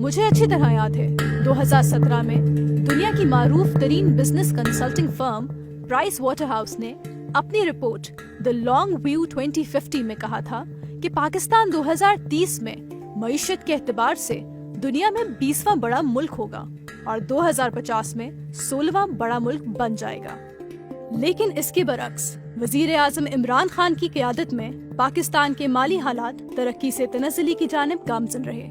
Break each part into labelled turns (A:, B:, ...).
A: मुझे अच्छी तरह याद है 2017 में दुनिया की मारूफ तरीन business consulting firm price Waterhouse ने अपनी रिपोर्ट द लॉन्ग व्यू 2050 में कहा था कि पाकिस्तान 2030 में मईशत के एतबार से दुनिया में 20वां बड़ा मुल्क होगा और 2050 में 16वां बड़ा मुल्क बन जाएगा। लेकिन इसके बरक्स वजीर आजम इमरान खान की क़यादत में पाकिस्तान के माली हालात तरक्की से तनज़्ज़ुली की जानिब गामज़न रहे।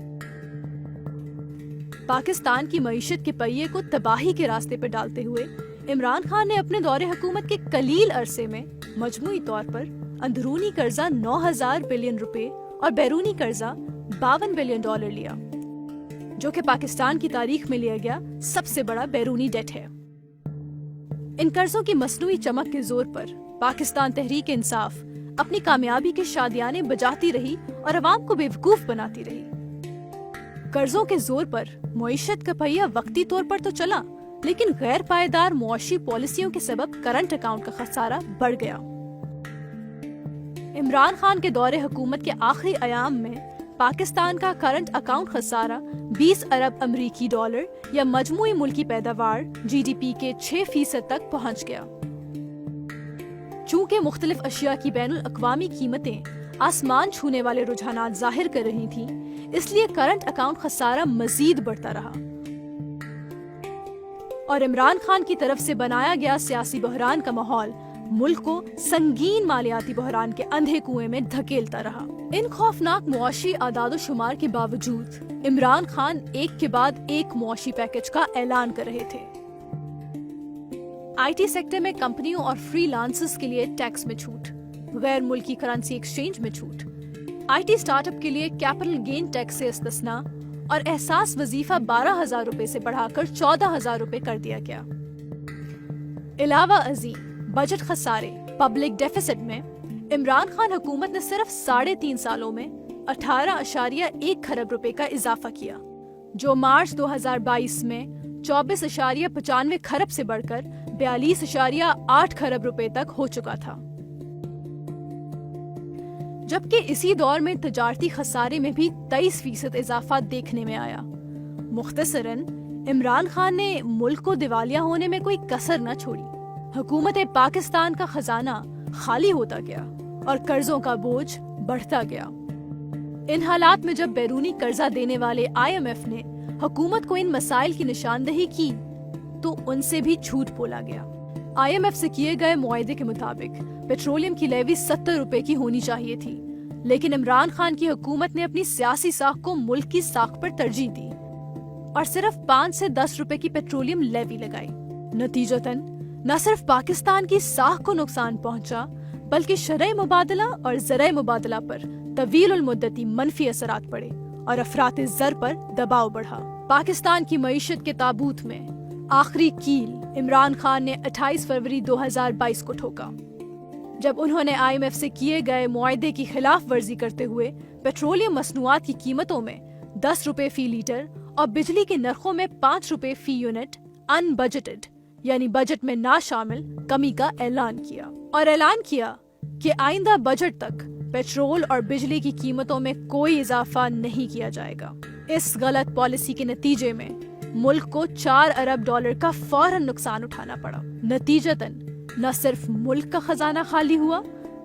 A: पाकिस्तान की मईशत के पहिए को तबाही के रास्ते पर डालते हुए इमरान खान ने अपने दौरे हुकूमत के कलील अरसे में मजमूई तौर पर अंदरूनी कर्जा 9,000 बिलियन रुपए और बैरूनी कर्जा 52 बिलियन डॉलर लिया, जो कि पाकिस्तान की तारीख में लिया गया सबसे बड़ा बैरूनी डेट है। इन कर्जों की मसनूई चमक के जोर पर पाकिस्तान तहरीक इंसाफ अपनी कामयाबी के शादियाने बजाती रही और अवाम को बेवकूफ बनाती रही। कर्जों के जोर पर मईशत का पहिया वक्ती तौर पर तो चला, लेकिन गैर पायदार मुआशी पॉलिसियों के सबब करंट अकाउंट का खसारा बढ़ गया। इमरान खान के दौरे हुकूमत के आखिरी अयाम में पाकिस्तान का करंट अकाउंट खसारा 20 अरब अमरीकी डॉलर या मजमूई मुल्की पैदावार GDP के 6% तक पहुंच गया। चूँकि मुख्तलिफ अशिया की बैनुल अक़वामी कीमतें आसमान छूने वाले रुझानात जाहिर कर रही थीं, इसलिए करंट अकाउंट खसारा मजीद बढ़ता रहा और इमरान खान की तरफ से बनाया गया सियासी बहरान का माहौल मुल्क को संगीन मालियाती बहरान के अंधे कुएं में धकेलता रहा। इन खौफनाक मुआशी आदाद शुमार के बावजूद इमरान खान एक के बाद एक मुआशी पैकेज का ऐलान कर रहे थे। IT सेक्टर में कंपनियों और फ्रीलांसर्स के लिए टैक्स में छूट, गैर मुल्की करेंसी एक्सचेंज में छूट, IT स्टार्टअप के लिए कैपिटल गेन टैक्स से इस्तिस्ना और एहसास वजीफा 12,000 रुपए से बढ़ाकर 14,000 रुपए कर दिया गया। इलावा अजी बजट खसारे पब्लिक डेफिसिट में इमरान खान हुकूमत ने सिर्फ 3.5 सालों में 18.1 खरब रुपए का इजाफा किया, जो मार्च 2022 में 24.95 खरब से बढ़कर 42.8 खरब रुपए तक हो चुका था। जबकि इसी दौर में तजारती खसारे में भी 23% इजाफा देखने में आया। मुख्तसरन इमरान खान ने मुल्क को दिवालिया होने में कोई कसर न छोड़ी। हुकूमत पाकिस्तान का खजाना खाली होता गया और कर्जों का बोझ बढ़ता गया। इन हालात में जब बैरूनी कर्जा देने वाले IMF ने हुकूमत को इन मसाइल की निशानदही की, तो उनसे भी झूठ बोला गया। IMF से किए गए मुआहदे के मुताबिक पेट्रोलियम की लेवी 70 रुपए की होनी चाहिए थी, लेकिन इमरान खान की हुकूमत ने अपनी सियासी साख को मुल्क की साख पर तरजीह दी और सिर्फ 5 से 10 रुपए की पेट्रोलियम लेवी लगाई। नतीजतन न सिर्फ पाकिस्तान की साख को नुकसान पहुंचा, बल्कि शरई मुबादला और ज़राए मुबादला पर तवील मुद्दती मनफी असरात पड़े और अफरात ज़र पर दबाव बढ़ा। पाकिस्तान की मईशत के ताबूत में आखिरी कील इमरान खान ने 28 फरवरी 2022 को ठोका, जब उन्होंने IMF से किए गए मुआहदे की खिलाफ वर्जी करते हुए पेट्रोलियम मसनूआत की कीमतों में 10 रुपए फी लीटर और बिजली के नरखों में 5 रुपए फी यूनिट अनबजटेड यानी बजट में ना शामिल कमी का ऐलान किया और ऐलान किया कि आइंदा बजट तक पेट्रोल और बिजली की कीमतों में कोई इजाफा नहीं किया जाएगा। इस गलत पॉलिसी के नतीजे में मुल्क को 4 अरब डॉलर का फौरन नुकसान उठाना पड़ा। नतीजतन न सिर्फ मुल्क का खजाना खाली हुआ,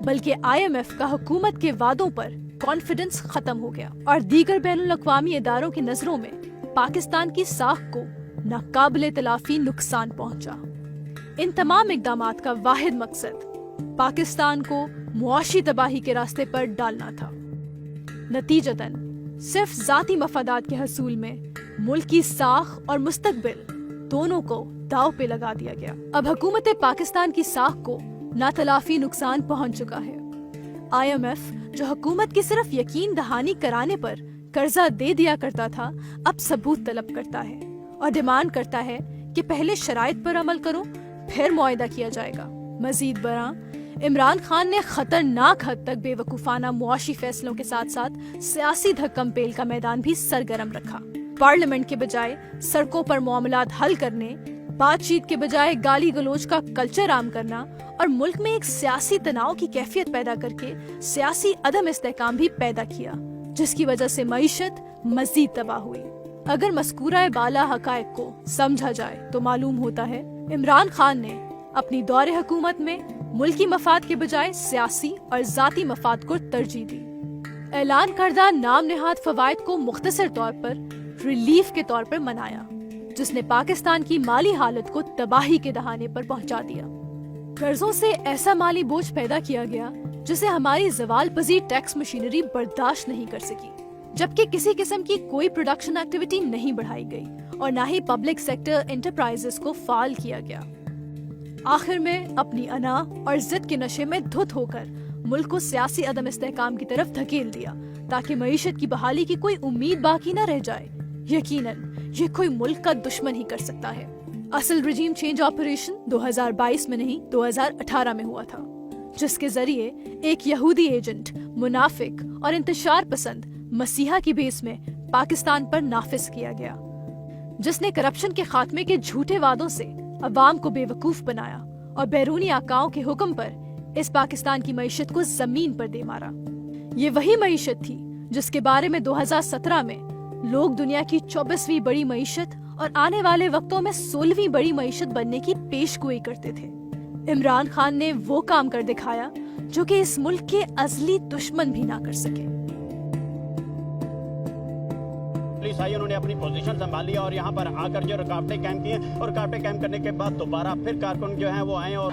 A: बल्कि IMF का हुकूमत के वादों पर कॉन्फिडेंस खत्म हो गया और दीगर बैनुल अक़वामी इदारों की नजरों में पाकिस्तान की साख को नाकाबिले तलाफी नुकसान पहुंचा। इन तमाम इक़दामात का वाहिद मकसद पाकिस्तान को मुआशी तबाही के रास्ते पर डालना था। नतीजतन सिर्फ जाती मफादात के हसूल में मुल्क की साख और मुस्तकबिल दोनों को दाव पे लगा दिया गया। अब हुकूमत पाकिस्तान की साख को नातलाफी नुकसान पहुंच चुका है। IMF जो हुकूमत की सिर्फ यकीन दहानी कराने पर कर्जा दे दिया करता था, अब सबूत तलब करता है और डिमांड करता है कि पहले शराइत पर अमल करो, फिर मुआहदा किया जाएगा। मजीद बरा इमरान खान ने खतरनाक हद तक बेवकूफाना मुआशी फैसलों के साथ साथ सियासी धक्कम पेल का मैदान भी सरगर्म रखा। पार्लियामेंट के बजाय सड़कों पर मामलात हल करने, بات چیت کے بجائے گالی گلوچ کا کلچر عام کرنا اور ملک میں ایک سیاسی تناؤ کی کیفیت پیدا کر کے سیاسی عدم استحکام بھی پیدا کیا، جس کی وجہ سے معیشت مزید تباہ ہوئی۔ اگر مذکورہ بالا حقائق کو سمجھا جائے تو معلوم ہوتا ہے عمران خان نے اپنی دور حکومت میں ملکی مفاد کے بجائے سیاسی اور ذاتی مفاد کو ترجیح دی۔ اعلان کردہ نام نہاد فوائد کو مختصر طور پر ریلیف کے طور پر منایا، جس نے پاکستان کی مالی حالت کو تباہی کے دہانے پر پہنچا دیا۔ قرضوں سے ایسا مالی بوجھ پیدا کیا گیا جسے ہماری زوال پذیر ٹیکس مشینری برداشت نہیں کر سکی، جبکہ کسی قسم کی کوئی پروڈکشن ایکٹیویٹی نہیں بڑھائی گئی اور نہ ہی پبلک سیکٹر انٹرپرائزز کو فعال کیا گیا۔ آخر میں اپنی انا اور ضد کے نشے میں دھت ہو کر ملک کو سیاسی عدم استحکام کی طرف دھکیل دیا تاکہ معیشت کی بحالی کی کوئی امید باقی نہ رہ جائے۔ یقیناً یہ کوئی ملک کا دشمن ہی کر سکتا ہے۔ اصل رجیم چینج آپریشن 2022 میں نہیں 2018 میں ہوا تھا، جس کے ذریعے ایک یہودی ایجنٹ، منافق اور انتشار پسند مسیحا کی بیس میں پاکستان پر نافذ کیا گیا، جس نے کرپشن کے خاتمے کے جھوٹے وعدوں سے عوام کو بے وقوف بنایا اور بیرونی آقاؤں کے حکم پر اس پاکستان کی معیشت کو زمین پر دے مارا۔ یہ وہی معیشت تھی جس کے بارے میں 2017 میں لوگ دنیا کی 24ویں بڑی معیشت اور آنے والے وقتوں میں 16ویں بڑی معیشت بننے کی پیش گوئی کرتے تھے۔ عمران خان نے وہ کام کر دکھایا جو کہ اس ملک کے ازلی دشمن بھی نہ کر سکے۔
B: پولیس آئی، انہوں نے اپنی پوزیشن سنبھالی اور یہاں پر آ کر جو رکاوٹیں قائم کی ہیں، اور رکاوٹیں قائم کرنے کے بعد دوبارہ پھر کارکن جو ہیں وہ آئے اور